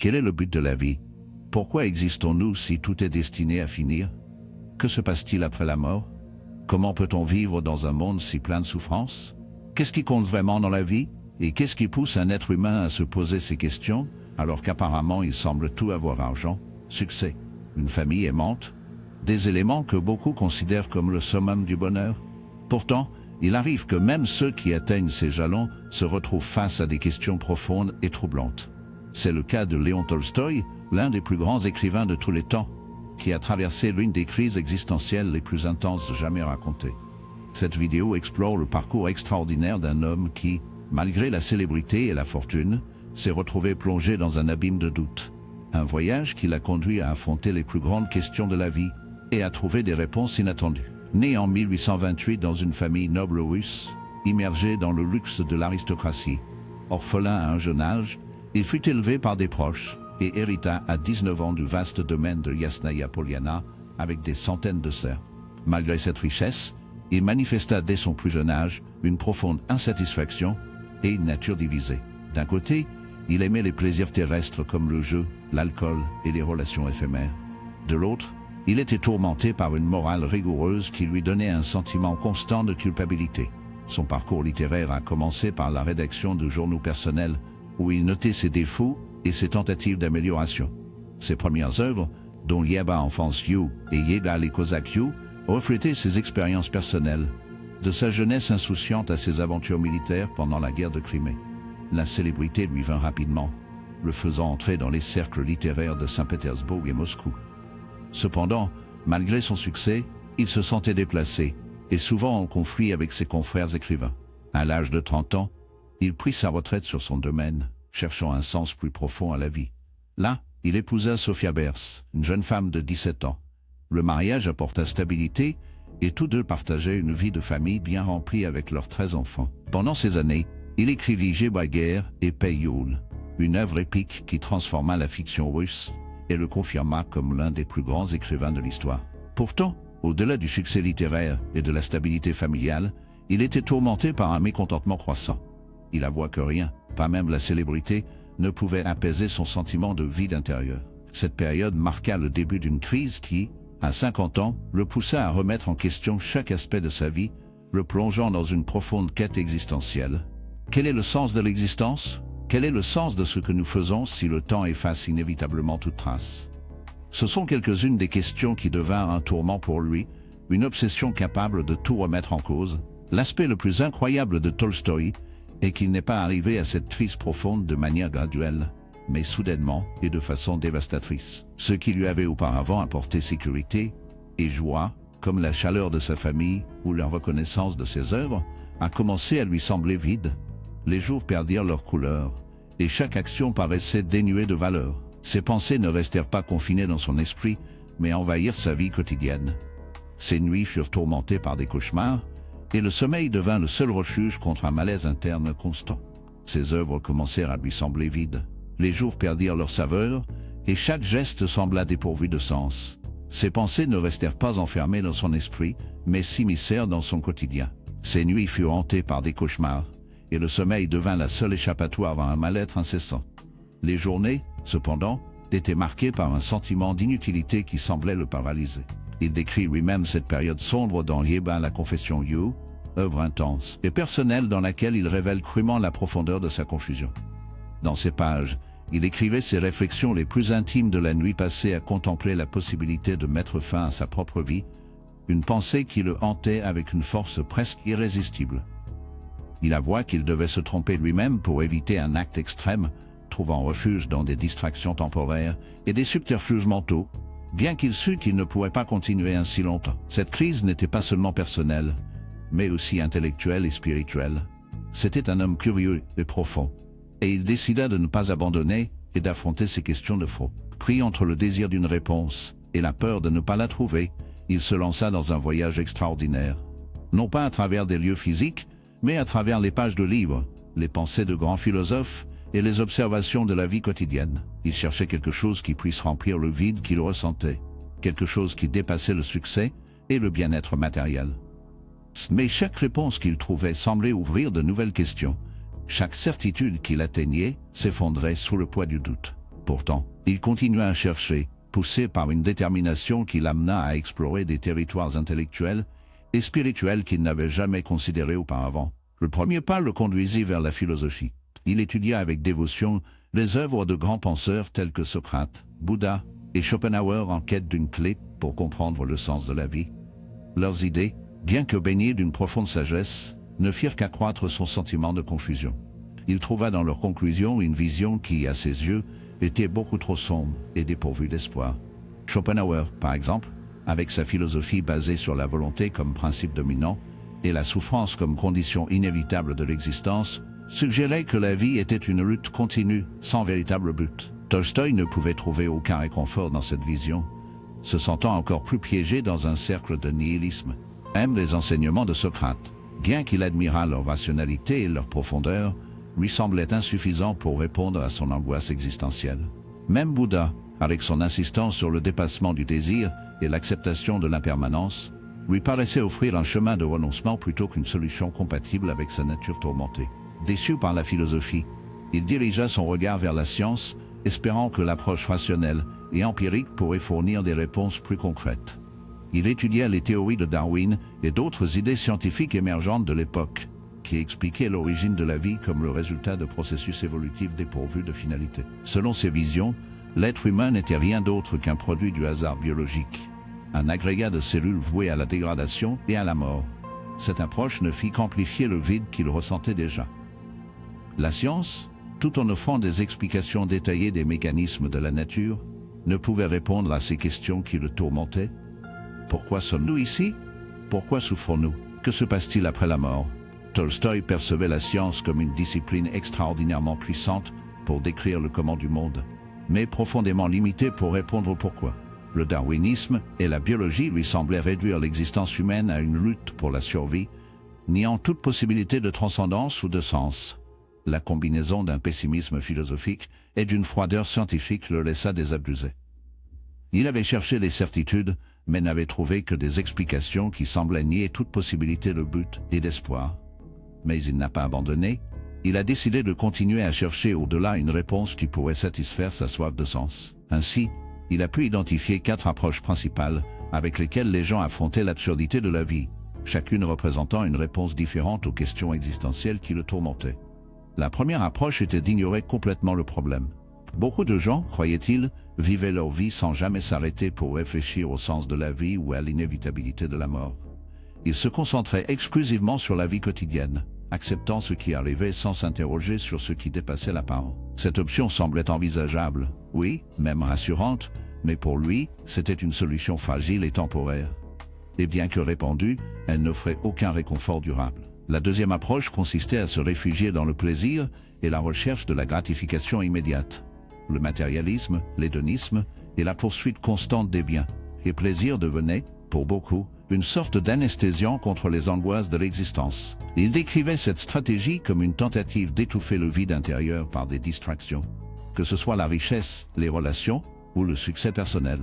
Quel est le but de la vie? Pourquoi existons-nous si tout est destiné à finir? Que se passe-t-il après la mort? Comment peut-on vivre dans un monde si plein de souffrances? Qu'est-ce qui compte vraiment dans la vie? Et qu'est-ce qui pousse un être humain à se poser ces questions, alors qu'apparemment il semble tout avoir: argent, succès, une famille aimante, des éléments que beaucoup considèrent comme le summum du bonheur? Pourtant, il arrive que même ceux qui atteignent ces jalons se retrouvent face à des questions profondes et troublantes. C'est le cas de Léon Tolstoï, l'un des plus grands écrivains de tous les temps, qui a traversé l'une des crises existentielles les plus intenses jamais racontées. Cette vidéo explore le parcours extraordinaire d'un homme qui, malgré la célébrité et la fortune, s'est retrouvé plongé dans un abîme de doute. Un voyage qui l'a conduit à affronter les plus grandes questions de la vie et à trouver des réponses inattendues. Né en 1828 dans une famille noble russe, immergé dans le luxe de l'aristocratie, orphelin à un jeune âge, il fut élevé par des proches et hérita à 19 ans du vaste domaine de Yasnaya Poliana avec des centaines de serfs. Malgré cette richesse, il manifesta dès son plus jeune âge une profonde insatisfaction et une nature divisée. D'un côté, il aimait les plaisirs terrestres comme le jeu, l'alcool et les relations éphémères. De l'autre, il était tourmenté par une morale rigoureuse qui lui donnait un sentiment constant de culpabilité. Son parcours littéraire a commencé par la rédaction de journaux personnels où il notait ses défauts et ses tentatives d'amélioration. Ses premières œuvres, dont Yeba Enfance You et Yega les Cosaques You, reflétaient ses expériences personnelles, de sa jeunesse insouciante à ses aventures militaires pendant la guerre de Crimée. La célébrité lui vint rapidement, le faisant entrer dans les cercles littéraires de Saint-Pétersbourg et Moscou. Cependant, malgré son succès, il se sentait déplacé, et souvent en conflit avec ses confrères écrivains. À l'âge de 30 ans, il prit sa retraite sur son domaine, cherchant un sens plus profond à la vie. Là, il épousa Sophia Bers, une jeune femme de 17 ans. Le mariage apporta stabilité, et tous deux partageaient une vie de famille bien remplie avec leurs 13 enfants. Pendant ces années, il écrivit Guerre et Peyyoul, une œuvre épique qui transforma la fiction russe et le confirma comme l'un des plus grands écrivains de l'histoire. Pourtant, au-delà du succès littéraire et de la stabilité familiale, il était tourmenté par un mécontentement croissant. Il avoua que rien, pas même la célébrité, ne pouvait apaiser son sentiment de vide intérieur. Cette période marqua le début d'une crise qui, à 50 ans, le poussa à remettre en question chaque aspect de sa vie, le plongeant dans une profonde quête existentielle. Quel est le sens de l'existence? Quel est le sens de ce que nous faisons si le temps efface inévitablement toute trace? Ce sont quelques-unes des questions qui devinrent un tourment pour lui, une obsession capable de tout remettre en cause. L'aspect le plus incroyable de Tolstoï est qu'il n'est pas arrivé à cette crise profonde de manière graduelle, mais soudainement et de façon dévastatrice. Ce qui lui avait auparavant apporté sécurité et joie, comme la chaleur de sa famille ou la reconnaissance de ses œuvres, a commencé à lui sembler vide. Les jours perdirent leur couleur, et chaque action paraissait dénuée de valeur. Ses pensées ne restèrent pas confinées dans son esprit, mais envahirent sa vie quotidienne. Ses nuits furent tourmentées par des cauchemars, et le sommeil devint le seul refuge contre un malaise interne constant. Ses œuvres commencèrent à lui sembler vides. Les jours perdirent leur saveur, et chaque geste sembla dépourvu de sens. Ses pensées ne restèrent pas enfermées dans son esprit, mais s'immiscèrent dans son quotidien. Ses nuits furent hantées par des cauchemars, et le sommeil devint la seule échappatoire à un mal-être incessant. Les journées, cependant, étaient marquées par un sentiment d'inutilité qui semblait le paralyser. Il décrit lui-même cette période sombre dans Yeba la Confession You, œuvre intense et personnelle dans laquelle il révèle crûment la profondeur de sa confusion. Dans ces pages, il écrivait ses réflexions les plus intimes de la nuit passée à contempler la possibilité de mettre fin à sa propre vie, une pensée qui le hantait avec une force presque irrésistible. Il avoua qu'il devait se tromper lui-même pour éviter un acte extrême, trouvant refuge dans des distractions temporaires et des subterfuges mentaux, bien qu'il sût qu'il ne pourrait pas continuer ainsi longtemps. Cette crise n'était pas seulement personnelle, mais aussi intellectuelle et spirituelle. C'était un homme curieux et profond, et il décida de ne pas abandonner et d'affronter ces questions de fond. Pris entre le désir d'une réponse et la peur de ne pas la trouver, il se lança dans un voyage extraordinaire. Non pas à travers des lieux physiques, mais à travers les pages de livres, les pensées de grands philosophes et les observations de la vie quotidienne. Il cherchait quelque chose qui puisse remplir le vide qu'il ressentait, quelque chose qui dépassait le succès et le bien-être matériel. Mais chaque réponse qu'il trouvait semblait ouvrir de nouvelles questions. Chaque certitude qu'il atteignait s'effondrait sous le poids du doute. Pourtant, il continua à chercher, poussé par une détermination qui l'amena à explorer des territoires intellectuels et spirituels qu'il n'avait jamais considérés auparavant. Le premier pas le conduisit vers la philosophie. Il étudia avec dévotion les œuvres de grands penseurs tels que Socrate, Bouddha et Schopenhauer en quête d'une clé pour comprendre le sens de la vie. Leurs idées, bien que baignées d'une profonde sagesse, ne firent qu'accroître son sentiment de confusion. Il trouva dans leurs conclusions une vision qui, à ses yeux, était beaucoup trop sombre et dépourvue d'espoir. Schopenhauer, par exemple, avec sa philosophie basée sur la volonté comme principe dominant et la souffrance comme condition inévitable de l'existence, suggérait que la vie était une lutte continue, sans véritable but. Tolstoï ne pouvait trouver aucun réconfort dans cette vision, se sentant encore plus piégé dans un cercle de nihilisme. Même les enseignements de Socrate, bien qu'il admirât leur rationalité et leur profondeur, lui semblaient insuffisants pour répondre à son angoisse existentielle. Même Bouddha, avec son insistance sur le dépassement du désir et l'acceptation de l'impermanence, lui paraissait offrir un chemin de renoncement plutôt qu'une solution compatible avec sa nature tourmentée. Déçu par la philosophie, il dirigea son regard vers la science, espérant que l'approche rationnelle et empirique pourrait fournir des réponses plus concrètes. Il étudia les théories de Darwin et d'autres idées scientifiques émergentes de l'époque, qui expliquaient l'origine de la vie comme le résultat de processus évolutifs dépourvus de finalité. Selon ses visions, l'être humain n'était rien d'autre qu'un produit du hasard biologique, un agrégat de cellules voué à la dégradation et à la mort. Cette approche ne fit qu'amplifier le vide qu'il ressentait déjà. La science, tout en offrant des explications détaillées des mécanismes de la nature, ne pouvait répondre à ces questions qui le tourmentaient. Pourquoi sommes-nous ici? Pourquoi souffrons-nous? Que se passe-t-il après la mort? Tolstoï percevait la science comme une discipline extraordinairement puissante pour décrire le comment du monde, mais profondément limitée pour répondre au pourquoi. Le darwinisme et la biologie lui semblaient réduire l'existence humaine à une lutte pour la survie, niant toute possibilité de transcendance ou de sens. La combinaison d'un pessimisme philosophique et d'une froideur scientifique le laissa désabusé. Il avait cherché les certitudes, mais n'avait trouvé que des explications qui semblaient nier toute possibilité de but et d'espoir. Mais il n'a pas abandonné, il a décidé de continuer à chercher au-delà une réponse qui pourrait satisfaire sa soif de sens. Ainsi, il a pu identifier 4 approches principales avec lesquelles les gens affrontaient l'absurdité de la vie, chacune représentant une réponse différente aux questions existentielles qui le tourmentaient. La première approche était d'ignorer complètement le problème. Beaucoup de gens, croyaient-ils, vivaient leur vie sans jamais s'arrêter pour réfléchir au sens de la vie ou à l'inévitabilité de la mort. Ils se concentraient exclusivement sur la vie quotidienne, acceptant ce qui arrivait sans s'interroger sur ce qui dépassait l'apparent. Cette option semblait envisageable, oui, même rassurante, mais pour lui, c'était une solution fragile et temporaire. Et bien que répandue, elle n'offrait aucun réconfort durable. La deuxième approche consistait à se réfugier dans le plaisir et la recherche de la gratification immédiate. Le matérialisme, l'hédonisme et la poursuite constante des biens et plaisirs devenaient, pour beaucoup, une sorte d'anesthésiant contre les angoisses de l'existence. Il décrivait cette stratégie comme une tentative d'étouffer le vide intérieur par des distractions, que ce soit la richesse, les relations ou le succès personnel.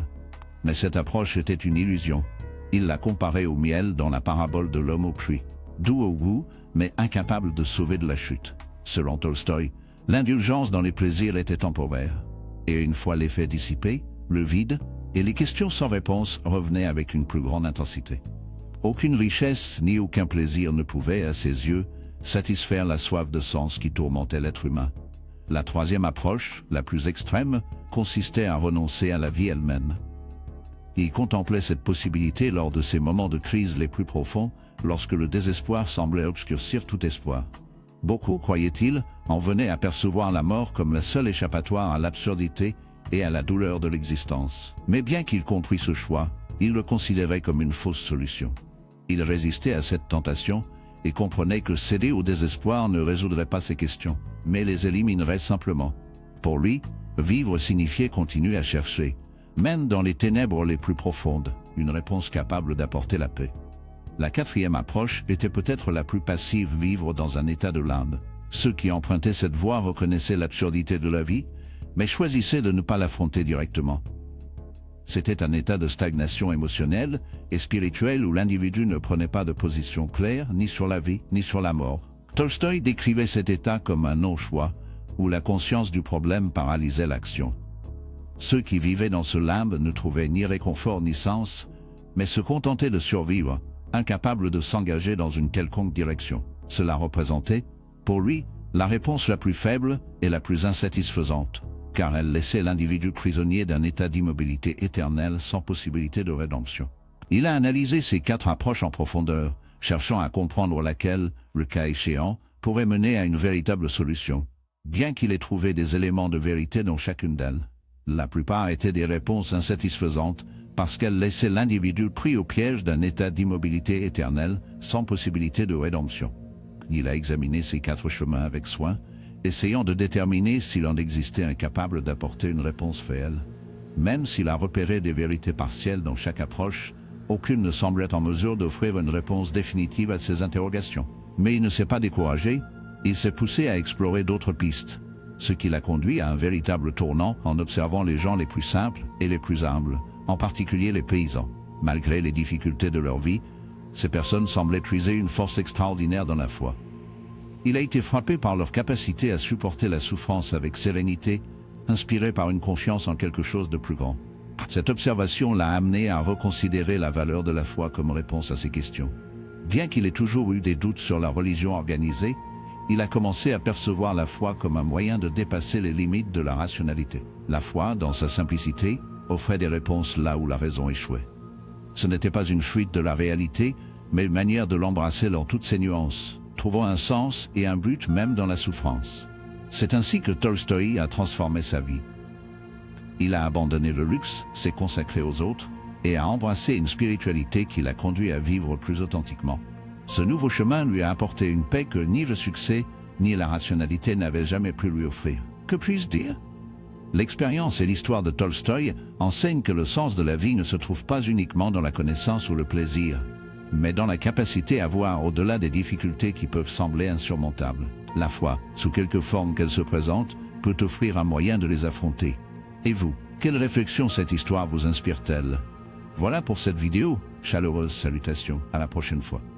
Mais cette approche était une illusion. Il la comparait au miel dans la parabole de l'homme au puits, doux au goût, mais incapable de sauver de la chute. Selon Tolstoï, l'indulgence dans les plaisirs était temporaire, et une fois l'effet dissipé, le vide et les questions sans réponse revenaient avec une plus grande intensité. Aucune richesse ni aucun plaisir ne pouvait, à ses yeux, satisfaire la soif de sens qui tourmentait l'être humain. La troisième approche, la plus extrême, consistait à renoncer à la vie elle-même. Il contemplait cette possibilité lors de ses moments de crise les plus profonds, lorsque le désespoir semblait obscurcir tout espoir. Beaucoup, croyaient-ils, en venaient à percevoir la mort comme la seule échappatoire à l'absurdité et à la douleur de l'existence. Mais bien qu'il comprit ce choix, il le considérait comme une fausse solution. Il résistait à cette tentation et comprenait que céder au désespoir ne résoudrait pas ces questions, mais les éliminerait simplement. Pour lui, vivre signifiait continuer à chercher, même dans les ténèbres les plus profondes, une réponse capable d'apporter la paix. La quatrième approche était peut-être la plus passive, vivre dans un état de l'âme. Ceux qui empruntaient cette voie reconnaissaient l'absurdité de la vie, mais choisissaient de ne pas l'affronter directement. C'était un état de stagnation émotionnelle et spirituelle où l'individu ne prenait pas de position claire ni sur la vie ni sur la mort. Tolstoï décrivait cet état comme un non-choix, où la conscience du problème paralysait l'action. Ceux qui vivaient dans ce limbe ne trouvaient ni réconfort ni sens, mais se contentaient de survivre, incapables de s'engager dans une quelconque direction. Cela représentait, pour lui, la réponse la plus faible et la plus insatisfaisante, car elle laissait l'individu prisonnier d'un état d'immobilité éternelle sans possibilité de rédemption. Il a analysé ces 4 approches en profondeur, cherchant à comprendre laquelle, le cas échéant, pourrait mener à une véritable solution, bien qu'il ait trouvé des éléments de vérité dans chacune d'elles. La plupart étaient des réponses insatisfaisantes, parce qu'elles laissaient l'individu pris au piège d'un état d'immobilité éternelle, sans possibilité de rédemption. Il a examiné ces 4 chemins avec soin, essayant de déterminer s'il en existait un capable d'apporter une réponse réelle. Même s'il a repéré des vérités partielles dans chaque approche, aucune ne semblait en mesure d'offrir une réponse définitive à ces interrogations. Mais il ne s'est pas découragé, il s'est poussé à explorer d'autres pistes, ce qui l'a conduit à un véritable tournant en observant les gens les plus simples et les plus humbles, en particulier les paysans. Malgré les difficultés de leur vie, ces personnes semblaient puiser une force extraordinaire dans la foi. Il a été frappé par leur capacité à supporter la souffrance avec sérénité, inspiré par une confiance en quelque chose de plus grand. Cette observation l'a amené à reconsidérer la valeur de la foi comme réponse à ces questions. Bien qu'il ait toujours eu des doutes sur la religion organisée, il a commencé à percevoir la foi comme un moyen de dépasser les limites de la rationalité. La foi, dans sa simplicité, offrait des réponses là où la raison échouait. Ce n'était pas une fuite de la réalité, mais une manière de l'embrasser dans toutes ses nuances, trouvant un sens et un but même dans la souffrance. C'est ainsi que Tolstoï a transformé sa vie. Il a abandonné le luxe, s'est consacré aux autres, et a embrassé une spiritualité qui l'a conduit à vivre plus authentiquement. Ce nouveau chemin lui a apporté une paix que ni le succès, ni la rationalité n'avaient jamais pu lui offrir. Que puis-je dire? L'expérience et l'histoire de Tolstoï enseignent que le sens de la vie ne se trouve pas uniquement dans la connaissance ou le plaisir, mais dans la capacité à voir au-delà des difficultés qui peuvent sembler insurmontables. La foi, sous quelque forme qu'elle se présente, peut offrir un moyen de les affronter. Et vous, quelle réflexion cette histoire vous inspire-t-elle? Voilà pour cette vidéo, chaleureuses salutations, à la prochaine fois.